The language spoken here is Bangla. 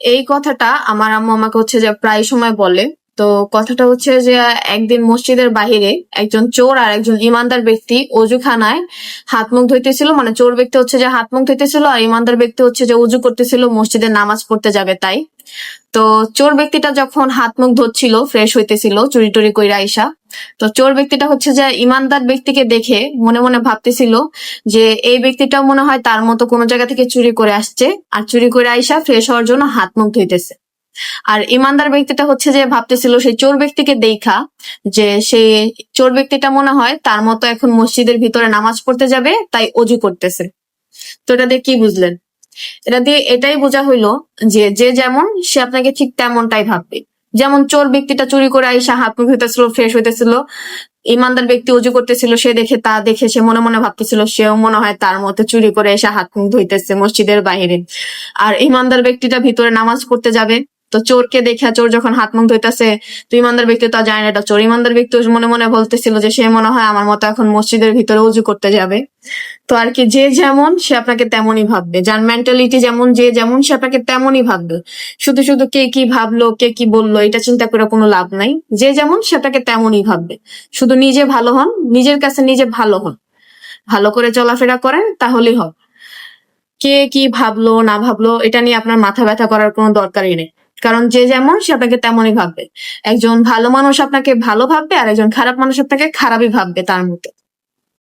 এই কথাটা আমার আম্মু আমাকে হচ্ছে যে প্রায় সময় বলে। তো কথাটা হচ্ছে যে একদিন মসজিদের বাহিরে একজন চোর আর একজন ইমানদার ব্যক্তি অজুখানায় হাত মুখ ধুইতেছিল, মানে চোর ব্যক্তি হচ্ছে যে হাত মুখ ধুইতেছিল আর ইমানদার ব্যক্তি হচ্ছে যে উজু করতেছিল, মসজিদে নামাজ পড়তে যাবে তাই। তো চোর ব্যক্তিটা যখন হাত মুখ ধুচ্ছিল, ফ্রেশ হইতেছিল চুরি টুরি কইরা আইসা, তো চোর ব্যক্তিটা হচ্ছে যে ইমানদার ব্যক্তিকে দেখে মনে মনে ভাবতেছিল যে এই ব্যক্তিটাও মনে হয় তার মতো কোনো জায়গা থেকে চুরি করে আসছে আর চুরি করে আইসা ফ্রেশ হওয়ার জন্য হাত মুখ ধুইতেছে। আর ইমানদার ব্যক্তিটা হচ্ছে যে ভাবতেছিল সেই চোর ব্যক্তিকে দেখা যে সেই চোর ব্যক্তিটা মনে হয় তার মতো এখন মসজিদের ভিতরে নামাজ পড়তে যাবে, তাই অজু করতেছে। তো এটা দিয়ে কি বুঝলেন? এটা দিয়ে এটাই বোঝা হইলো যে যে যেমন সে আপনাকে ঠিক তেমনটাই ভাববে। যেমন চোর ব্যক্তিটা চুরি করে আইসা হাত মুখ ধুইতেছিল, ফ্রেশ হইতেছিল, ইমানদার ব্যক্তি অজু করতেছিল, সে দেখে তা দেখে সে মনে মনে ভাবতেছিল সেও মনে হয় তার মতো চুরি করে এসে হাত মুখ ধুইতেছে মসজিদের বাইরে। আর ইমানদার ব্যক্তিটা ভিতরে নামাজ পড়তে যাবে, তো চোরকে দেখে চোর যখন হাত মুখ ধুইতেছে, তো ইমানদার ব্যক্তি তো জানে না এটা চোর, ইমানদার ব্যক্তি মনে মনে বলতেছিল যে সে মনে হয় আমার মতো এখন মসজিদের ভিতরে উজু করতে যাবে। তো আর কি, যে যেমন সে আপনাকে তেমনই ভাববে, যার মেন্টালিটি যেমন, যে যেমন সে আপনাকে তেমনই ভাববে। শুধু শুধু কে কি ভাবলো কে কি বললো এটা চিন্তা করে কোনো লাভ নাই। যে যেমন সে আপনাকে তেমনই ভাববে। শুধু নিজে ভালো হন, নিজের কাছে নিজে ভালো হন, ভালো করে চলাফেরা করেন, তাহলেই হবে। কে কি ভাবলো না ভাবলো এটা নিয়ে আপনার মাথা ব্যথা করার কোনো দরকারই নেই। কারণ যে যেমন সে আপনাকে তেমনই ভাববে। একজন ভালো মানুষ আপনাকে ভালো ভাববে আর একজন খারাপ মানুষ আপনাকে খারাপই ভাববে তার মতো।